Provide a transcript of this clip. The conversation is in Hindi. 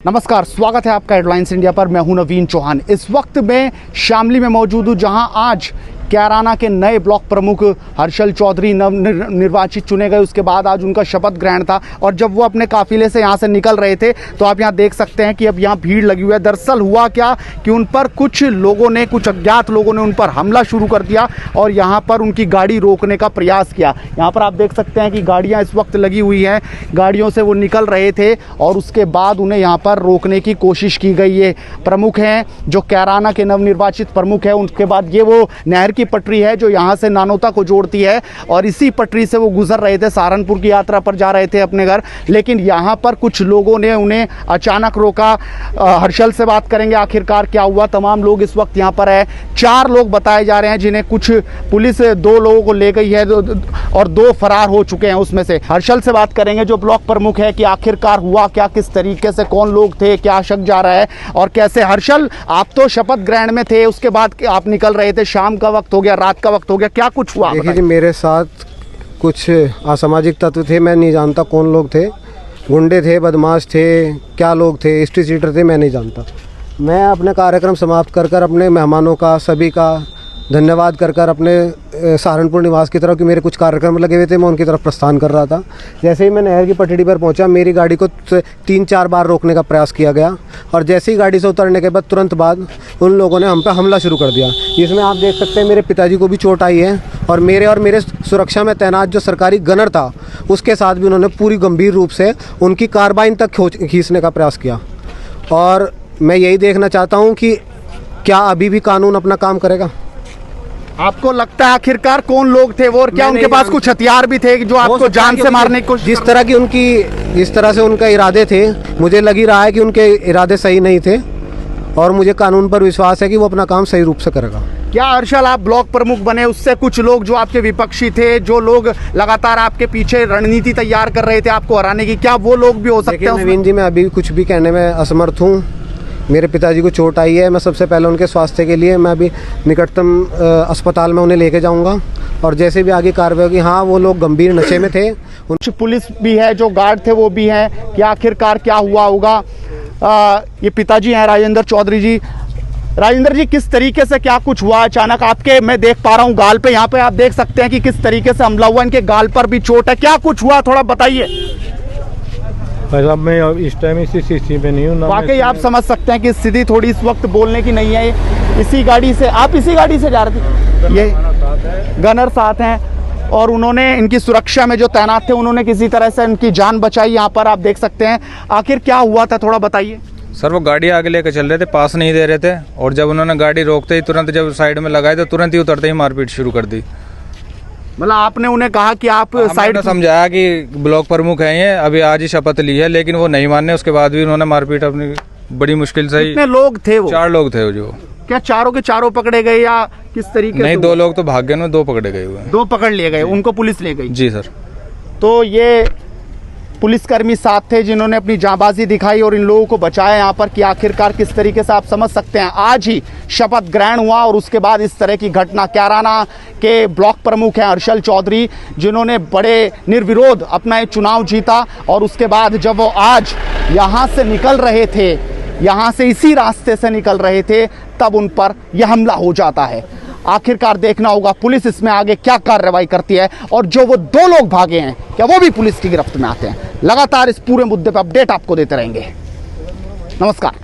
नमस्कार, स्वागत है आपका हेडलाइंस इंडिया पर। मैं हूं नवीन चौहान। इस वक्त मैं शामली में मौजूद हूं, जहां आज कैराना के नए ब्लॉक प्रमुख हर्षल चौधरी निर्वाचित चुने गए। उसके बाद आज उनका शपथ ग्रहण था और जब वो अपने काफिले से यहां से निकल रहे थे तो आप यहां देख सकते हैं कि अब यहां भीड़ लगी हुई है। दरअसल हुआ क्या कि उन पर कुछ अज्ञात लोगों ने उन पर हमला शुरू कर दिया और यहां पर उनकी गाड़ी रोकने का प्रयास किया। यहां पर आप देख सकते हैं कि गाड़ियां इस वक्त लगी हुई हैं, गाड़ियों से वो निकल रहे थे और उसके बाद उन्हें यहां पर रोकने की कोशिश की गई। ये प्रमुख हैं जो कैराना के नवनिर्वाचित प्रमुख हैं। उसके बाद ये वो नहर की पटरी है जो यहां से नानोता को जोड़ती है और इसी पटरी से वो गुजर रहे थे, सहारनपुर की यात्रा पर जा रहे थे अपने घर। लेकिन यहां पर कुछ लोगों ने उन्हें अचानक रोका। हर्षल से बात करेंगे आखिरकार क्या हुआ। तमाम लोग इस वक्त यहां पर है। 4 लोग बताए जा रहे हैं जिन्हें कुछ पुलिस 2 लोगों को ले गई है और 2 फरार हो चुके हैं उसमें से। हर्षल से बात करेंगे जो ब्लॉक प्रमुख है कि आखिरकार हुआ क्या, किस तरीके से, कौन लोग थे, क्या शक जा रहा है और कैसे। हर्षल, आप तो शपथ ग्रहण में थे, उसके बाद आप निकल रहे थे, शाम का वक्त हो गया, रात का वक्त हो गया, क्या कुछ हुआ? देखिए जी, मेरे साथ कुछ असामाजिक तत्व थे, मैं नहीं जानता कौन लोग थे। गुंडे थे, बदमाश थे, क्या लोग थे, स्ट्रीट सीटर थे, मैं नहीं जानता। मैं अपने कार्यक्रम समाप्त कर अपने मेहमानों का, सभी का धन्यवाद कर अपने सहारनपुर निवास की तरफ, कि मेरे कुछ कार्यक्रम लगे हुए थे, मैं उनकी तरफ प्रस्थान कर रहा था। जैसे ही मैं नहर की पटड़ी पर पहुंचा, मेरी गाड़ी को 3-4 बार रोकने का प्रयास किया गया और जैसे ही गाड़ी से उतरने के बाद तुरंत बाद उन लोगों ने हम पे हमला शुरू कर दिया। इसमें आप देख सकते हैं मेरे पिताजी को भी चोट आई है और मेरे सुरक्षा में तैनात जो सरकारी गनर था उसके साथ भी उन्होंने पूरी गंभीर रूप से उनकी कार्बाइन तक खींचने का प्रयास किया। और मैं यही देखना चाहता हूँ कि क्या अभी भी कानून अपना काम करेगा? आपको लगता है आखिरकार कौन लोग थे वो और क्या उनके पास कुछ हथियार भी थे जो आपको जान से मारने की कोशिश? जिस तरह से उनका इरादे थे, मुझे लग ही रहा है कि उनके इरादे सही नहीं थे और मुझे कानून पर विश्वास है कि वो अपना काम सही रूप से करेगा। क्या हर्षल, आप ब्लॉक प्रमुख बने, उससे कुछ लोग जो आपके विपक्षी थे, जो लोग लगातार आपके पीछे रणनीति तैयार कर रहे थे आपको हराने की, क्या वो लोग भी हो सकते हैं? नवीन जी, मैं अभी कुछ भी कहने में असमर्थ हूँ। मेरे पिताजी को चोट आई है, मैं सबसे पहले उनके स्वास्थ्य के लिए मैं अभी निकटतम अस्पताल में उन्हें लेके जाऊंगा और जैसे भी आगे कार्रवाई होगी। हाँ, वो लोग गंभीर नशे में थे। कुछ पुलिस भी है, जो गार्ड थे वो भी हैं। कि आखिरकार क्या हुआ होगा? ये पिताजी हैं राजेंद्र चौधरी जी। राजेंद्र जी, किस तरीके से क्या कुछ हुआ अचानक आपके? मैं देख पा रहा हूँ गाल पे, यहाँ पे आप देख सकते हैं कि किस तरीके से हमला हुआ, इनके गाल पर भी चोट है। क्या कुछ हुआ, थोड़ा बताइए। अब मैं इस टाइम इसी स्थिति में नहीं हूँ। वाकई आप समझ सकते हैं कि स्थिति थोड़ी इस वक्त बोलने की नहीं है। इसी गाड़ी से जा रहे थे, ये गनर साथ हैं और उन्होंने इनकी सुरक्षा में जो तैनात थे उन्होंने किसी तरह से इनकी जान बचाई। यहाँ पर आप देख सकते हैं। आखिर क्या हुआ था, थोड़ा बताइए। सर, वो गाड़ी आगे लेकर चल रहे थे, पास नहीं दे रहे थे और जब उन्होंने गाड़ी रोकते ही तुरंत जब साइड में लगाए तो तुरंत ही उतरते ही मारपीट शुरू कर दी। मतलब आपने उन्हें कहा कि आप साइड समझाया कि ब्लॉक प्रमुख हैं ये, अभी आज ही शपथ ली है, लेकिन वो नहीं माने। उसके बाद भी उन्होंने मारपीट अपनी बड़ी मुश्किल से। कितने लोग थे वो? 4 लोग थे जो। क्या चारों के चारों पकड़े गए या किस तरीके? नहीं, 2 लोग तो भाग गए, 2 पकड़े गए हुए। 2 पकड़ लिए गए, उनको पुलिस ले गई? जी सर। तो ये पुलिसकर्मी साथ थे जिन्होंने अपनी जांबाजी दिखाई और इन लोगों को बचाया यहाँ पर। कि आखिरकार किस तरीके से आप समझ सकते हैं। आज ही शपथ ग्रहण हुआ और उसके बाद इस तरह की घटना। कैराना के ब्लॉक प्रमुख हैं हर्षल चौधरी, जिन्होंने बड़े निर्विरोध अपना एक चुनाव जीता और उसके बाद जब वो आज यहाँ से निकल रहे थे, यहाँ से इसी रास्ते से निकल रहे थे, तब उन पर यह हमला हो जाता है। आखिरकार देखना होगा पुलिस इसमें आगे क्या कार्रवाई करती है और जो वो 2 लोग भागे हैं क्या वो भी पुलिस की गिरफ्त में आते हैं। लगातार इस पूरे मुद्दे पर अपडेट आपको देते रहेंगे। नमस्कार।